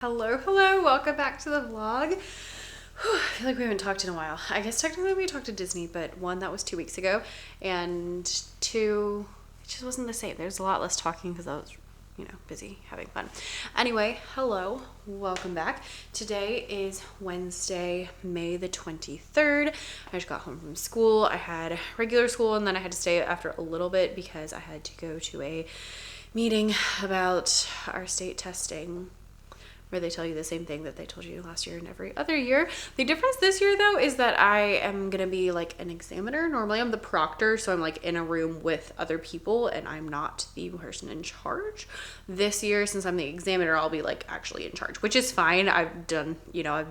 Hello, welcome back to the vlog. Whew, I feel like we haven't talked in a while. I guess technically we talked to Disney, but one, that was 2 weeks ago, and two, it just wasn't the same. There's a lot less talking because I was, busy having fun. Anyway, hello, welcome back. Today is Wednesday, May the 23rd. I just got home from school. I had regular school and then I had to stay after a little bit because I had to go to a meeting about our state testing, where they tell you the same thing that they told you last year and every other year. The difference this year though is that I am gonna be like an examiner. Normally I'm the proctor, so I'm like in a room with other people and I'm not the person in charge. This year, since I'm the examiner, I'll be like actually in charge, which is fine. I've done, I've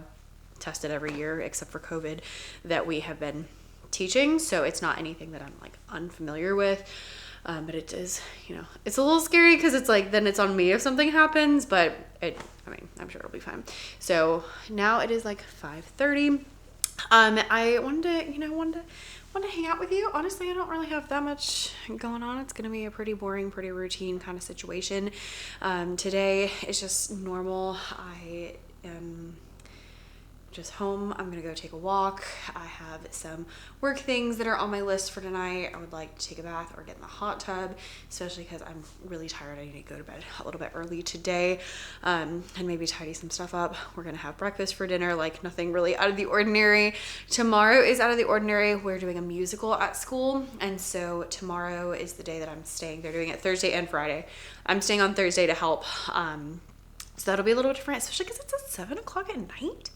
tested every year except for COVID that we have been teaching, so it's not anything that I'm like unfamiliar with. But it is, it's a little scary because it's like, then it's on me if something happens, but I'm sure it'll be fine. So now it is like 5:30. I wanted to hang out with you. Honestly, I don't really have that much going on. It's going to be a pretty boring, pretty routine kind of situation. Today is just normal. I am just home. I'm gonna go take a walk. I have some work things that are on my list for tonight. I would like to take a bath or get in the hot tub, especially because I'm really tired. I need to go to bed a little bit early today, and maybe tidy some stuff up. We're gonna have breakfast for dinner, like nothing really out of the ordinary. Tomorrow is out of the ordinary. We're doing a musical at school, and so tomorrow is the day that I'm staying. They're doing it Thursday and Friday. I'm staying on Thursday to help, so that'll be a little different, especially because it's at 7 o'clock at night,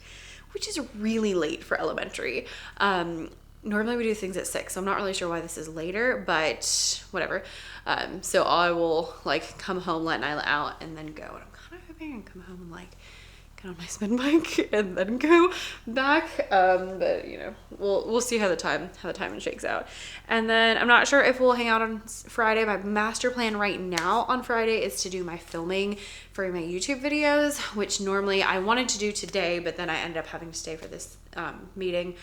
which is really late for elementary. Normally we do things at 6, so I'm not really sure why this is later, but whatever. So I will like come home, let Nyla out, and then go. And I'm kind of hoping I can come home and like get on my spin bike and then go back. But we'll see how the time shakes out. And then I'm not sure if we'll hang out on Friday. My master plan right now on Friday is to do my filming for my YouTube videos, which normally I wanted to do today, but then I ended up having to stay for this meeting,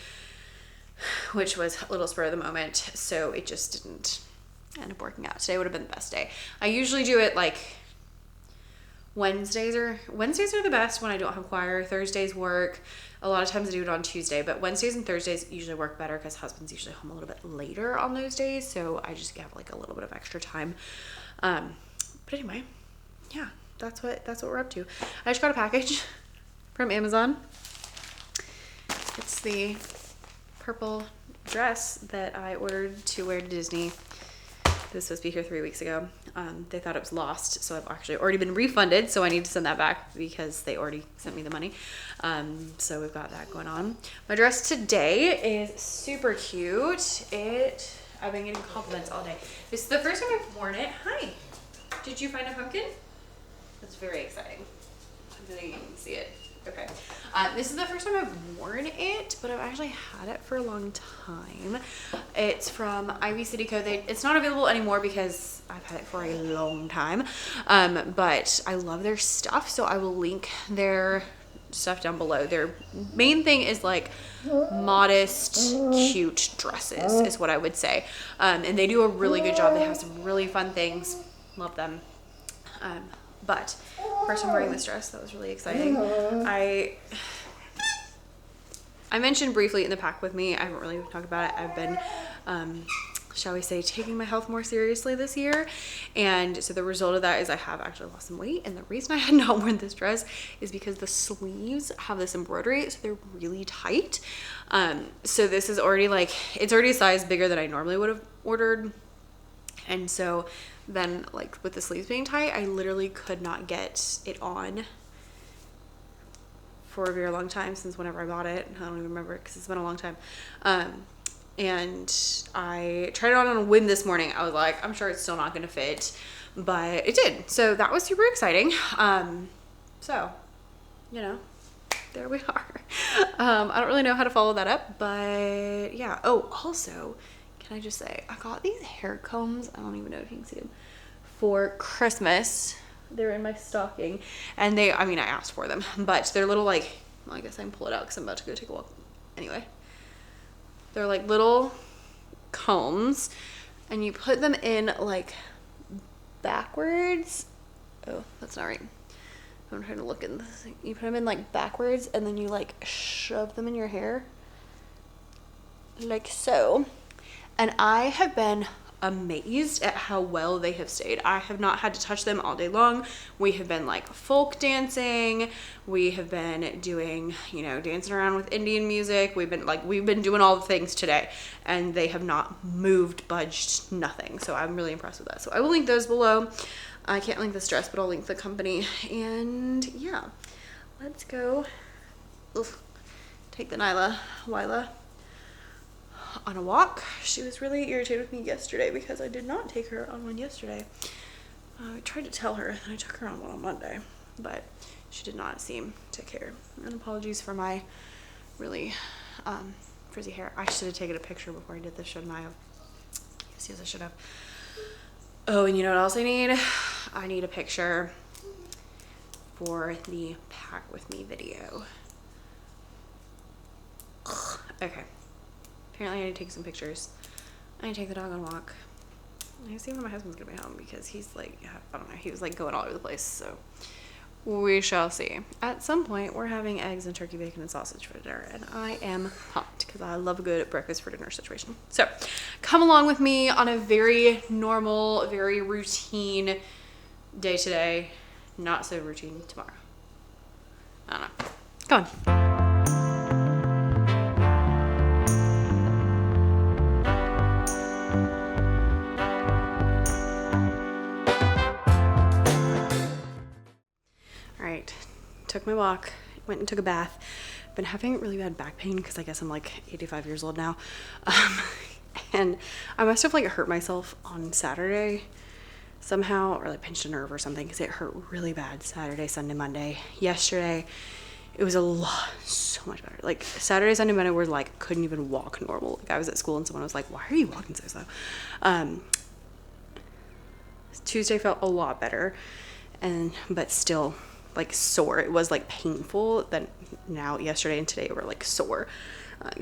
which was a little spur of the moment. So it just didn't end up working out. Today would have been the best day. I usually do it like Wednesdays are the best when I don't have choir. Thursdays work. A lot of times I do it on Tuesday, but Wednesdays and Thursdays usually work better because husband's usually home a little bit later on those days, so I just have like a little bit of extra time. But anyway, yeah, that's what we're up to. I just got a package from Amazon. It's the purple dress that I ordered to wear to Disney. This was supposed to be here 3 weeks ago. They thought it was lost, so I've actually already been refunded, so I need to send that back because they already sent me the money. So we've got that going on. My dress today is super cute. I've been getting compliments all day. This is the first time I've worn it. Hi. Did you find a pumpkin? That's very exciting. I think you can see it. Okay. This is the first time I've worn it, but I've actually had it for a long time. It's from Ivy City Co. It's not available anymore because I've had it for a long time. But I love their stuff, so I will link their stuff down below. Their main thing is like modest, cute dresses is what I would say. And they do a really good job. They have some really fun things. Love them. But first I'm wearing this dress. That was really exciting. I mentioned briefly in the pack with me, I haven't really talked about it. I've been, shall we say, taking my health more seriously this year. And so the result of that is I have actually lost some weight. And the reason I had not worn this dress is because the sleeves have this embroidery, so they're really tight. So this is already it's already a size bigger than I normally would have ordered. And so then like with the sleeves being tight, I literally could not get it on for a very long time, since whenever I bought it. I don't even remember because it's been a long time. And I tried it on a whim this morning. I was like, I'm sure it's still not going to fit, but it did. So that was super exciting. So, there we are. I don't really know how to follow that up, but yeah. Oh, also, can I just say, I got these hair combs. I don't even know if you can see them, for Christmas. They're in my stocking, and I asked for them, but they're little I guess I can pull it out because I'm about to go take a walk. Anyway, they're like little combs, and you put them in like backwards. Oh, that's not right. I'm trying to look in this. You put them in like backwards and then you like shove them in your hair like so. And I have been amazed at how well they have stayed. I have not had to touch them all day long. We have been like folk dancing. We have been doing, you know, dancing around with Indian music. We've been doing all the things today, and they have not moved, budged, nothing. So I'm really impressed with that. So I will link those below. I can't link this dress, but I'll link the company. And yeah, let's go. Take the Wyla on a walk. She was really irritated with me yesterday because I did not take her on one yesterday. I tried to tell her and I took her on one on Monday, but she did not seem to care. And apologies for my really frizzy hair. I should have taken a picture before I did this, shouldn't I have? Yes, I should have. Oh, and you know what else I need? I need a picture for the pack with me video. Okay. Apparently I need to take some pictures. I need to take the dog on a walk. I see when my husband's gonna be home because he's like, I don't know, he was like going all over the place, so we shall see. At some point, we're having eggs and turkey bacon and sausage for dinner, and I am pumped because I love a good breakfast for dinner situation. So come along with me on a very normal, very routine day today. Not so routine tomorrow. I don't know. Come on. Took my walk, went and took a bath. Been having really bad back pain because I guess I'm like 85 years old now. And I must have like hurt myself on Saturday somehow, or like pinched a nerve or something, because it hurt really bad Saturday, Sunday, Monday. Yesterday, it was so much better. Like Saturday, Sunday, Monday were like, couldn't even walk normal. Like I was at school and someone was like, why are you walking so slow? Tuesday felt a lot better, but still like sore. It was like painful. Then now yesterday and today were like sore.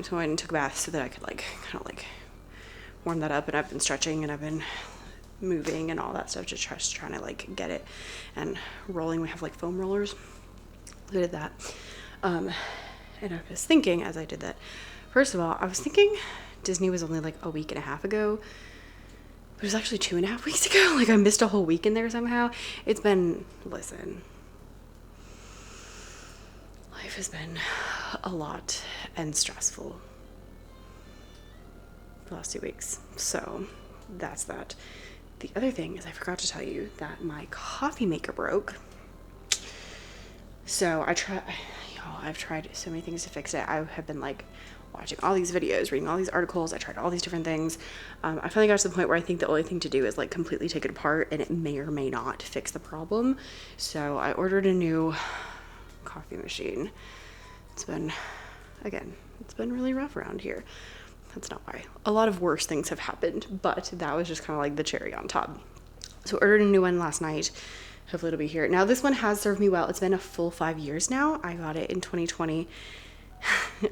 So I went and took a bath so that I could like kind of like warm that up, and I've been stretching and I've been moving and all that stuff, just trying to like get it and rolling. We have like foam rollers. I did that. And I was thinking as I did that, first of all, I was thinking Disney was only like a week and a half ago. But it was actually 2.5 weeks ago. Like I missed a whole week in there somehow. It's been, listen, life has been a lot and stressful the last 2 weeks. So that's that. The other thing is I forgot to tell you that my coffee maker broke. So I've tried so many things to fix it. I have been like watching all these videos, reading all these articles. I tried all these different things. I finally got to the point where I think the only thing to do is like completely take it apart, and it may or may not fix the problem. So I ordered a new coffee machine. It's been really rough around here. That's not why. A lot of worse things have happened, but that was just kind of like the cherry on top. So I ordered a new one last night. Hopefully it'll be here. Now this one has served me well. It's been a full 5 years now. I got it in 2020.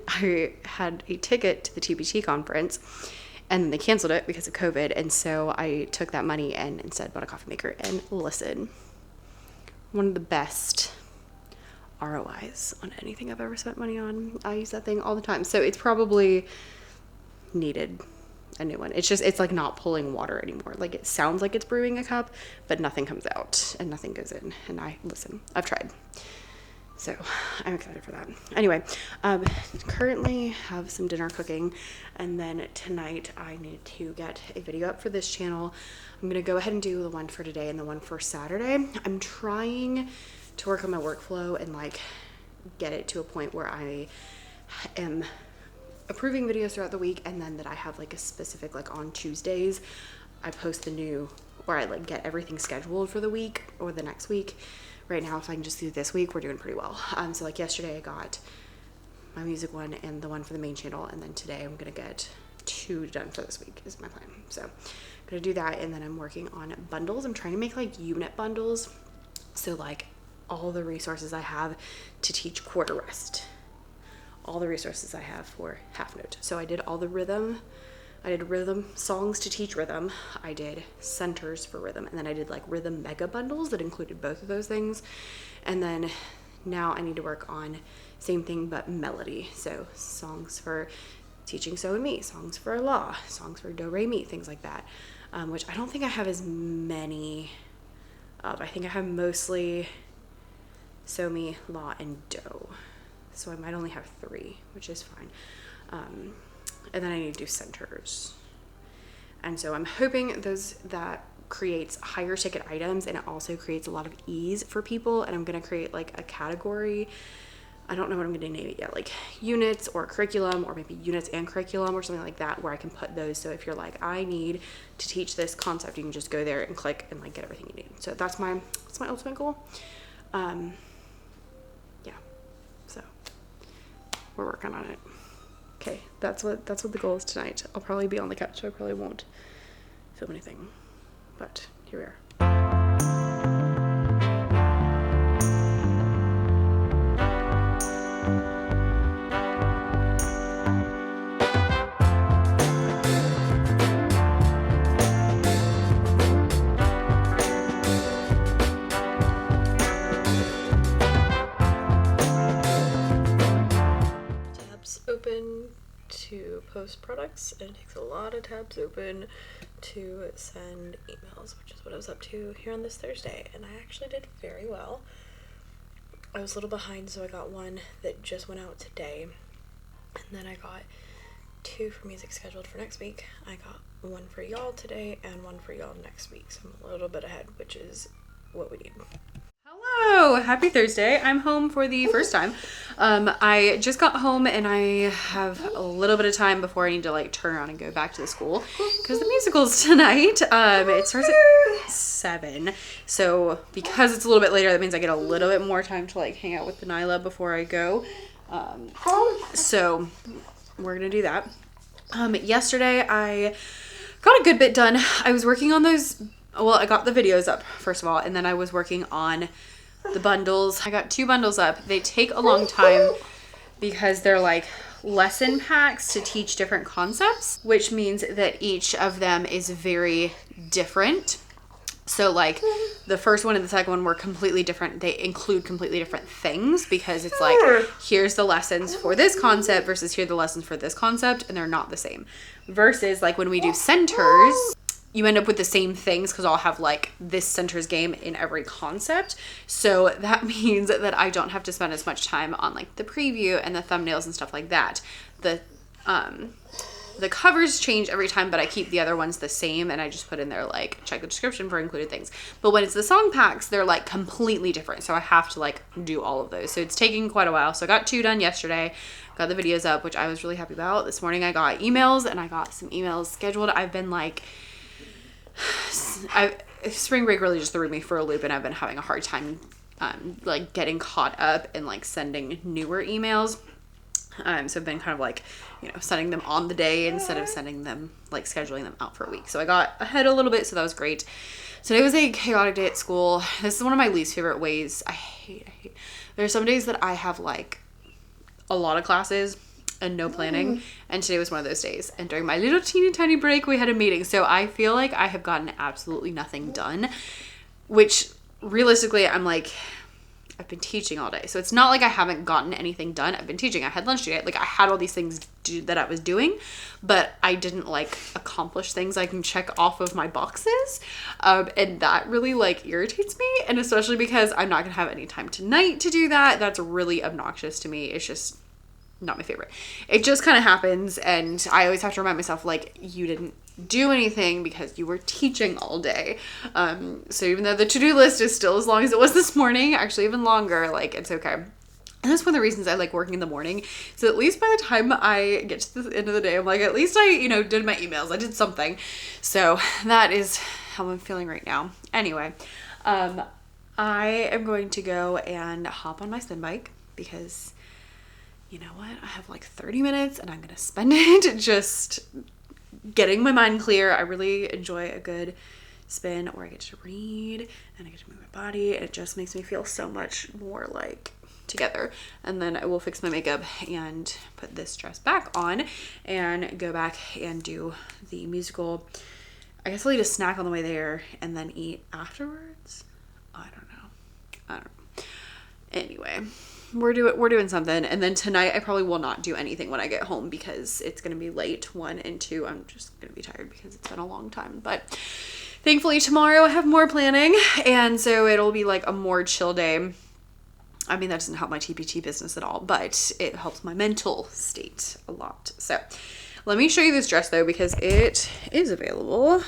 I had a ticket to the TBT conference and then they canceled it because of COVID. And so I took that money and instead bought a coffee maker. And listen, one of the best ROIs on anything I've ever spent money on. I use that thing all the time. So it's probably needed a new one. It's like not pulling water anymore. Like it sounds like it's brewing a cup, but nothing comes out and nothing goes in. And I've tried. So I'm excited for that. Anyway, currently have some dinner cooking, and then tonight I need to get a video up for this channel. I'm going to go ahead and do the one for today and the one for Saturday. I'm trying to work on my workflow and like get it to a point where I am approving videos throughout the week, and then that I have like a specific, like on Tuesdays, I post the new, or I like get everything scheduled for the week or the next week. Right now, if I can just do this week, we're doing pretty well. So like yesterday I got my music one and the one for the main channel, and then today I'm gonna get 2 done for this week is my plan. So I'm gonna do that, and then I'm working on bundles. I'm trying to make like unit bundles. So like all the resources I have to teach quarter rest, all the resources I have for half note. So I did all the rhythm. I did rhythm songs to teach rhythm. I did centers for rhythm. And then I did like rhythm mega bundles that included both of those things. And then now I need to work on same thing but melody. So songs for teaching so and me, songs for la, songs for do re mi, things like that. Which I don't think I have as many of. I think I have mostly so, mi, la, and do. So I might only have 3, which is fine. And then I need to do centers. And so I'm hoping that creates higher ticket items, and it also creates a lot of ease for people. And I'm going to create like a category. I don't know what I'm going to name it yet, like units or curriculum, or maybe units and curriculum or something like that, where I can put those. So if you're like, I need to teach this concept, you can just go there and click and like get everything you need. So that's my ultimate goal. Yeah. So we're working on it. Okay, that's what the goal is tonight. I'll probably be on the couch, so I probably won't film anything. But here we are. Open to post products, and it takes a lot of tabs open to send emails, which is what I was up to here on this Thursday, and I actually did very well. I was a little behind, so I got one that just went out today, and then I got 2 for music scheduled for next week. I got 1 for y'all today and 1 for y'all next week, so I'm a little bit ahead, which is what we need. Hello, happy Thursday. I'm home for the first time. I just got home and I have a little bit of time before I need to like turn around and go back to the school because the musical's tonight. It starts at 7. So because it's a little bit later, that means I get a little bit more time to like hang out with the Nyla before I go. So we're gonna do that. Yesterday I got a good bit done. I was working on those. Well, I got the videos up, first of all, and then I was working on the bundles. I got 2 bundles up. They take a long time because they're like lesson packs to teach different concepts, which means that each of them is very different. So like the first one and the second one were completely different. They include completely different things because it's like, here's the lessons for this concept versus here are the lessons for this concept, and they're not the same. Versus like when we do centers, you end up with the same things because I'll have like this centers game in every concept. So that means that I don't have to spend as much time on like the preview and the thumbnails and stuff like that. The covers change every time, but I keep the other ones the same, and I just put in there like check the description for included things. But when it's the song packs, they're like completely different. So I have to like do all of those. So it's taking quite a while. So I got 2 done yesterday. Got the videos up, which I was really happy about. This morning I got emails, and I got some emails scheduled. I've been like, spring break really just threw me for a loop, and I've been having a hard time like getting caught up and like sending newer emails. So I've been kind of like, you know, sending them on the day instead of sending them, like scheduling them out for a week. So I got ahead a little bit, so that was great. Today was a chaotic day at school. This is one of my least favorite ways. I hate. There's some days that I have like a lot of classes and no planning, and today was one of those days. And during my little teeny tiny break, we had a meeting. So I feel like I have gotten absolutely nothing done, which realistically, I'm like, I've been teaching all day. So it's not like I haven't gotten anything done. I've been teaching. I had lunch today. Like I had all these things that I was doing, but I didn't like accomplish things I can check off of my boxes. And that really like irritates me. And especially because I'm not going to have any time tonight to do that. That's really obnoxious to me. It's just not my favorite. It just kind of happens, and I always have to remind myself, like, you didn't do anything because you were teaching all day. So even though the to-do list is still as long as it was this morning, actually even longer, like, it's okay. And that's one of the reasons I like working in the morning. So at least by the time I get to the end of the day, I'm like, at least I, you know, did my emails. I did something. So that is how I'm feeling right now. Anyway, I am going to go and hop on my spin bike because, you know what? I have like 30 minutes and I'm going to spend it just getting my mind clear. I really enjoy a good spin where I get to read and I get to move my body. It just makes me feel so much more like together, and then I will fix my makeup and put this dress back on and go back and do the musical. I guess I'll eat a snack on the way there and then eat afterwards. I don't know. Anyway, we're doing something, and then tonight I probably will not do anything when I get home because it's gonna be late. 1 and 2, I'm just gonna be tired because it's been a long time. But thankfully tomorrow I have more planning, and so it'll be like a more chill day. I mean, that doesn't help my TPT business at all, but it helps my mental state a lot. So let me show you this dress though, because it is available.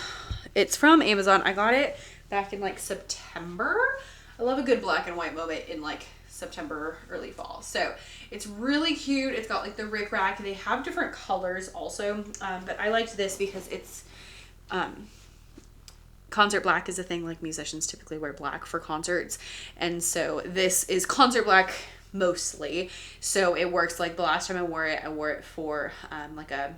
It's from Amazon. I got it back in like September. I love a good black and white moment in like September, early fall. So it's really cute. It's got like the rickrack. They have different colors also, but I liked this because it's concert black is a thing. Like musicians typically wear black for concerts, and so this is concert black mostly, so it works. Like the last time I wore it for like a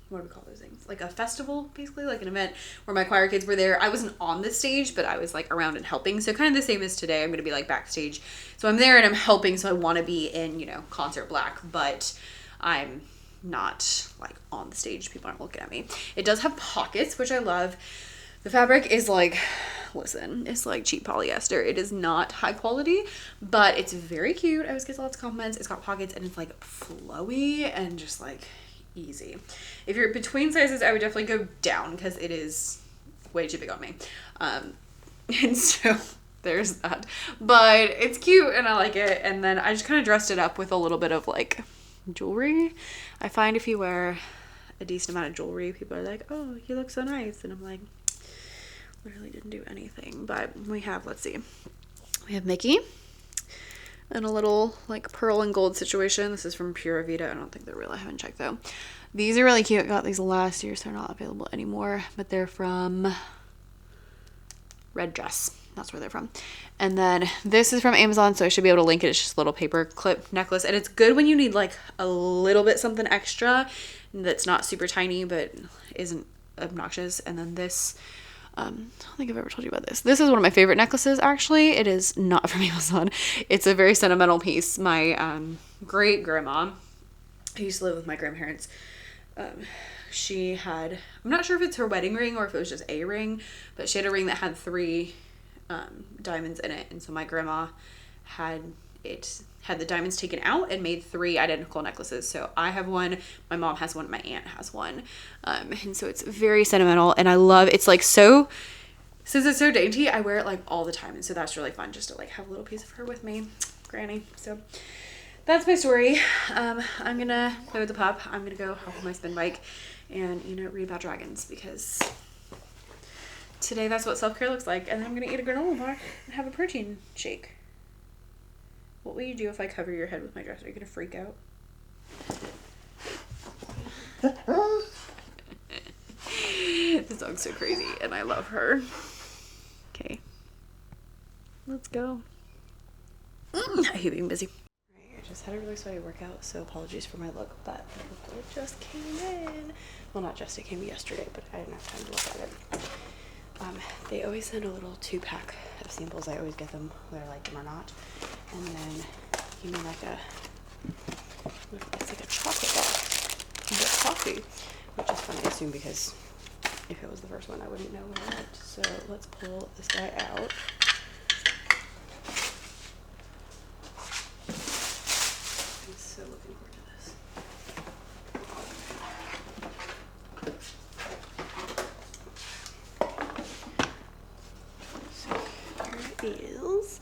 what do we call those things, like a festival, basically like an event where my choir kids were there. I wasn't on the stage, but I was like around and helping, so kind of the same as today. I'm gonna be like backstage, so I'm there and I'm helping, so I want to be in, you know, concert black, but I'm not like on the stage. People aren't looking at me. It does have pockets, which I love. The fabric is like, listen, it's like cheap polyester. It is not high quality, but it's very cute. I always get lots of compliments. It's got pockets and it's like flowy and just like easy. If you're between sizes, I would definitely go down because it is way too big on me. And so there's that, but it's cute and I like it. And then I just kind of dressed it up with a little bit of like jewelry. I find if you wear a decent amount of jewelry, people are like, oh, you look so nice. And I'm like, literally didn't do anything. But we have, let's see, we have Mickey and a little like pearl and gold situation. This is from Pura Vida. I don't think they're real. I haven't checked though. These are really cute. I got these last year, so they're not available anymore, but they're from Red Dress. That's where they're from. And then this is from Amazon, so I should be able to link it. It's just a little paper clip necklace, and it's good when you need like a little bit something extra that's not super tiny but isn't obnoxious. And then this, I don't think I've ever told you about this. This is one of my favorite necklaces, actually. It is not from Amazon. It's a very sentimental piece. My great grandma, who used to live with my grandparents, she had, I'm not sure if it's her wedding ring or if it was just a ring, but she had a ring that had 3 diamonds in it. And so my grandma had the diamonds taken out and made 3 identical necklaces. So I have one, my mom has one, my aunt has one. And so it's very sentimental, and I love, it's like so, since it's so dainty, I wear it like all the time. And so that's really fun just to like have a little piece of her with me, Granny. So that's my story. I'm gonna play with the pup. I'm gonna go hop on my spin bike and, you know, read about dragons, because today that's what self-care looks like. And then I'm gonna eat a granola bar and have a protein shake. What will you do if I cover your head with my dress? Are you gonna freak out? This dog's so crazy and I love her. Okay, let's go. I hate being busy. Right, I just had a really sweaty workout, so apologies for my look, but it just came in. Well, not just, it came yesterday, but I didn't have time to look at it. They always send a little 2-pack of samples. I always get them whether I like them or not. And then give me like it's like a chocolate bar with coffee, which is fun, I assume, because if it was the first one, I wouldn't know what I liked. So let's pull this guy out. I'm so looking forward to this. So here it is.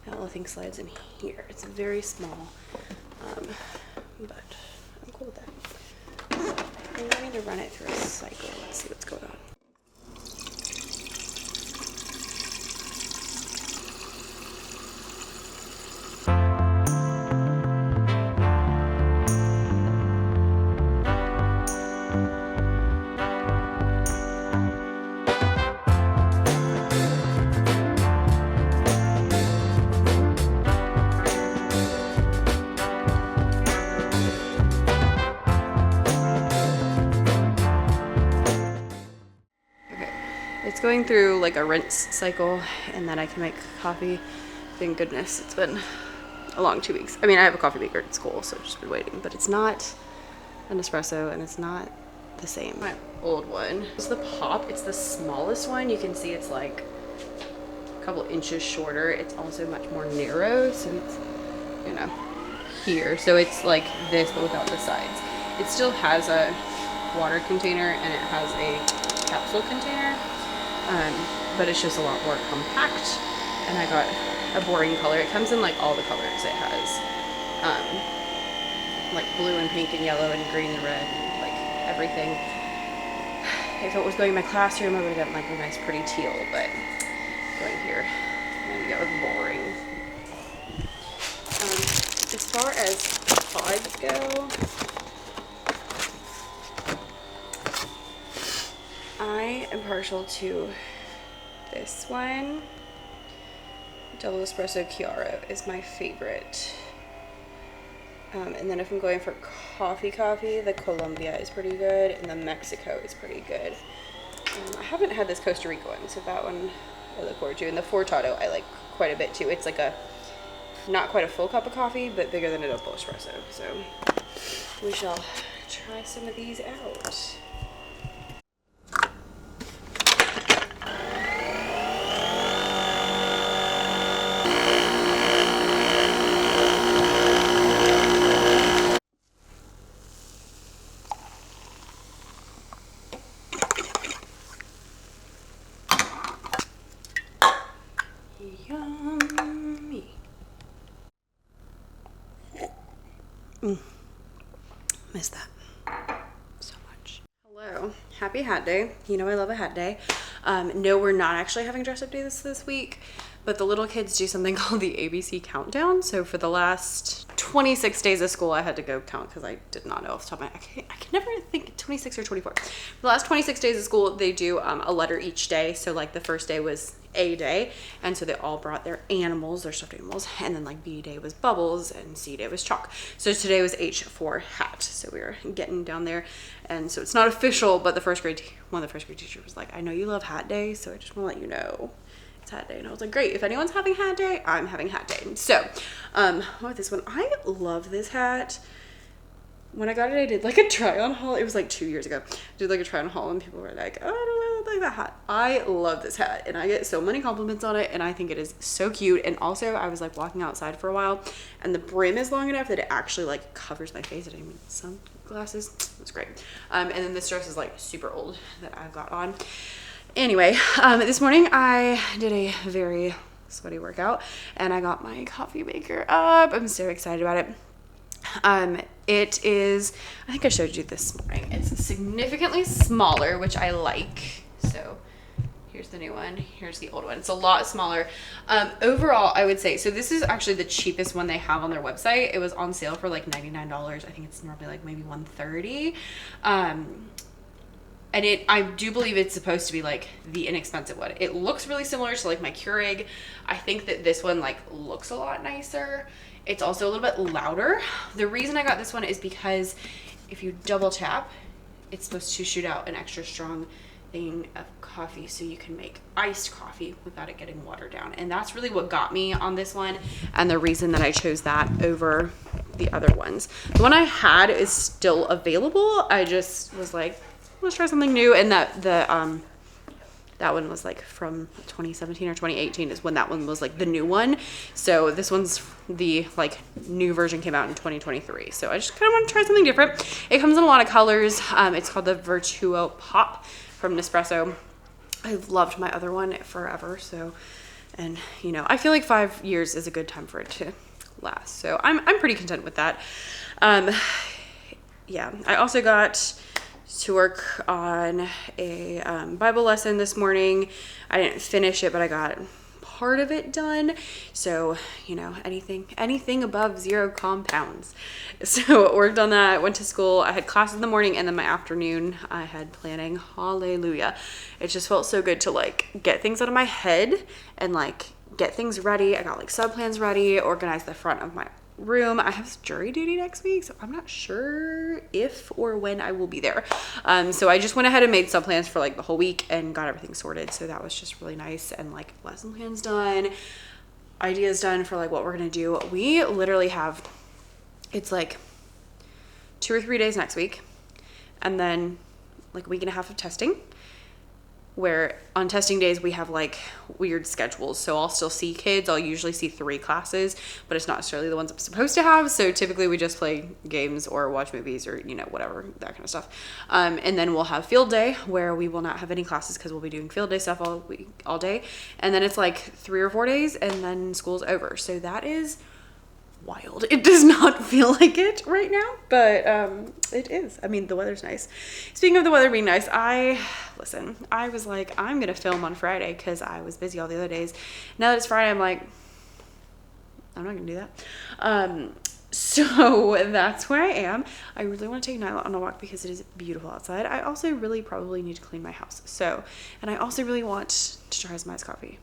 That little thing slides in here. It's very small, but I'm cool with that. So I think I need to run it through a cycle. Let's see what's going on. It's going through like a rinse cycle, and then I can make coffee Thank goodness. It's been a long 2 weeks. I mean, I have a coffee maker at school, so I've just been waiting, but it's not an espresso and it's not the same. My old one is the Pop. It's the smallest one. You can see it's like a couple inches shorter. It's also much more narrow, so it's, you know, here. So it's like this, but without the sides. It still has a water container and it has a capsule container, but it's just a lot more compact. And I got a boring color. It comes in like all the colors. It has like blue and pink and yellow and green and red and like everything. If it was going in my classroom, I would have gotten like a nice pretty teal, but going here, I'm gonna go with boring. As far as pods go, I am partial to this one. Double Espresso Chiaro is my favorite. And then if I'm going for coffee, the Colombia is pretty good, and the Mexico is pretty good. I haven't had this Costa Rica one, so that one I look forward to. And the Fortato I like quite a bit too. It's like a, not quite a full cup of coffee, but bigger than a double espresso. So we shall try some of these out. Yummy. Miss that so much. Hello, happy hat day. You know I love a hat day. No, we're not actually having dress up day this week, but the little kids do something called the ABC countdown. So for the last 26 days of school, I had to go count because I did not know off the top of my head. I can never think 26 or 24. For the last 26 days of school, they do a letter each day. So like the first day was A day, and so they all brought their animals, their stuffed animals, and then like B day was bubbles and C day was chalk. So today was H for hat. So we were getting down there, and so it's not official, but the one of the first grade teachers was like, I know you love hat day, so I just want to let you know it's hat day. And I was like, great, if anyone's having hat day, I'm having hat day. So with this one, I love this hat. When I got it, I did like a try on haul. It was like 2 years ago. I did like a try on haul and people were like, oh, I don't really like that hat. I love this hat and I get so many compliments on it and I think it is so cute. And also I was like walking outside for a while and the brim is long enough that it actually like covers my face. I didn't need sunglasses. It's great. And then this dress is like super old that I've got on. Anyway, this morning I did a very sweaty workout and I got my coffee maker up. I'm so excited about it. It is, I think I showed you this morning. It's significantly smaller, which I like. So here's the new one. Here's the old one. It's a lot smaller. Overall, I would say, so this is actually the cheapest one they have on their website. It was on sale for like $99. I think it's normally like maybe $130. And I do believe it's supposed to be like the inexpensive one. It looks really similar to like my Keurig. I think that this one like looks a lot nicer. It's also a little bit louder. The reason I got this one is because if you double tap, it's supposed to shoot out an extra strong thing of coffee so you can make iced coffee without it getting watered down. And that's really what got me on this one and the reason that I chose that over the other ones. The one I had is still available. I just was like, let's try something new. And that one was like from 2017 or 2018 is when that one was like the new one. So this one's the like new version came out in 2023. So I just kind of want to try something different. It comes in a lot of colors. It's called the Vertuo Pop from Nespresso. I've loved my other one forever. So, and you know, I feel like 5 years is a good time for it to last. So I'm pretty content with that. Yeah, I also got to work on a Bible lesson this morning. I didn't finish it, but I got part of it done. So, you know, anything above 0 compounds. So worked on that, went to school. I had classes in the morning and then my afternoon I had planning. Hallelujah. It just felt so good to like get things out of my head and like get things ready. I got like sub plans ready, organize the front of my room. I have jury duty next week, so I'm not sure if or when I will be there. So I just went ahead and made sub plans for like the whole week and got everything sorted. So that was just really nice, and like lesson plans done, ideas done for like what we're gonna do. We literally have, it's like 2 or 3 days next week, and then like a week and a half of testing, where on testing days we have like weird schedules. So I'll still see kids. I'll usually see 3 classes, but it's not necessarily the ones I'm supposed to have. So typically we just play games or watch movies or, you know, whatever, that kind of stuff. And then we'll have field day where we will not have any classes because we'll be doing field day stuff all day. And then it's like 3 or 4 days and then school's over. So that is wild. It does not feel like it right now, but it is. I mean, the weather's nice. Speaking of the weather being nice, I was like, I'm gonna film on Friday because I was busy all the other days. Now that it's Friday, I'm like, I'm not gonna do that. So that's where I am. I really want to take Nyla on a walk because it is beautiful outside. I also really probably need to clean my house. And I also really want to try some iced coffee.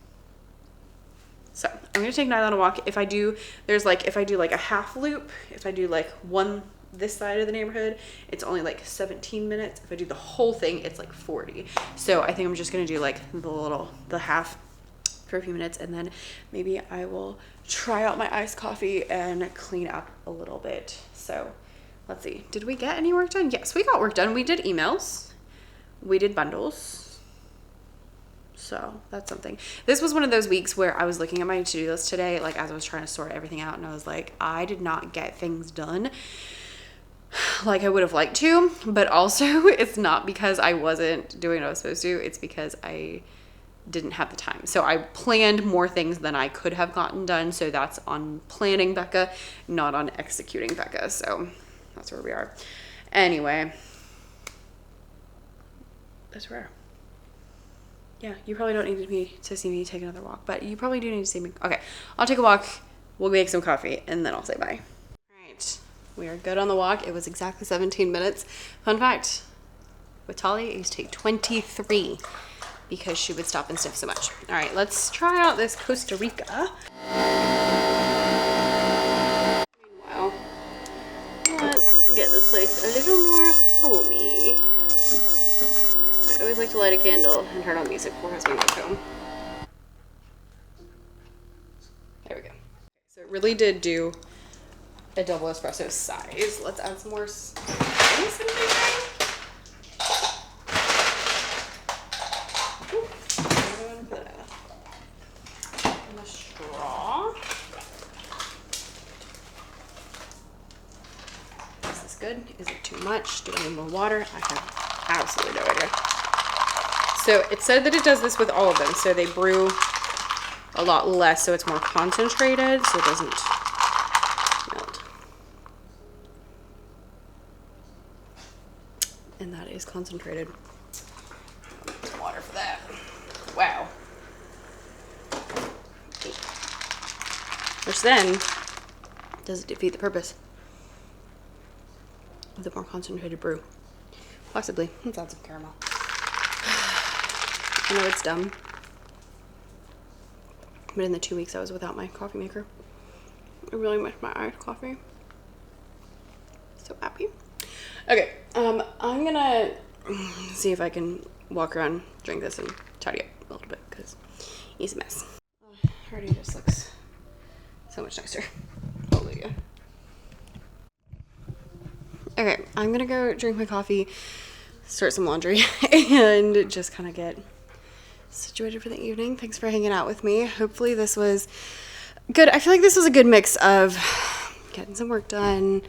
So I'm gonna take Nyla on a walk. If I do like a half loop, if I do like this side of the neighborhood, it's only like 17 minutes. If I do the whole thing, it's like 40. So I think I'm just gonna do like the half for a few minutes, and then maybe I will try out my iced coffee and clean up a little bit. So let's see, did we get any work done? Yes, we got work done. We did emails, we did bundles. So that's something. This was one of those weeks where I was looking at my to-do list today, like as I was trying to sort everything out, and I was like, I did not get things done like I would have liked to, but also it's not because I wasn't doing what I was supposed to, it's because I didn't have the time. So I planned more things than I could have gotten done. So that's on planning Becca, not on executing Becca. So that's where we are. Anyway, that's where. Yeah, you probably don't need to see me take another walk, but you probably do need to see me. Okay, I'll take a walk, we'll make some coffee, and then I'll say bye. All right, we are good on the walk. It was exactly 17 minutes. Fun fact, with Talia, it used to take 23 because she would stop and sniff so much. All right, let's try out this Costa Rica. Meanwhile, let's get this place a little more homey. I always like to light a candle and turn on music before husband gets home. There we go. So it really did do a double espresso size. Let's add some more spice in there. And a straw. Is this good? Is it too much? Do I need more water? I have absolutely no idea. So it said that it does this with all of them. So they brew a lot less, so it's more concentrated, so it doesn't melt. And that is concentrated. Some water for that. Wow. Which then does defeat the purpose of the more concentrated brew. Possibly. Let's add some caramel. I know it's dumb, but in the 2 weeks I was without my coffee maker, I really miss my iced coffee. So happy. Okay, I'm gonna see if I can walk around, drink this, and tidy up a little bit because it's a mess. Already just looks so much nicer. Hallelujah. Okay, I'm gonna go drink my coffee, start some laundry, and just kind of get situated for the evening. Thanks for hanging out with me. Hopefully this was good. I feel like this was a good mix of getting some work done,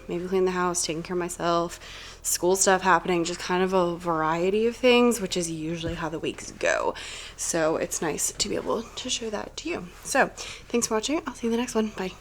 maybe clean the house, taking care of myself, school stuff happening, just kind of a variety of things, which is usually how the weeks go. So it's nice to be able to show that to you. So thanks for watching. I'll see you in the next one. Bye.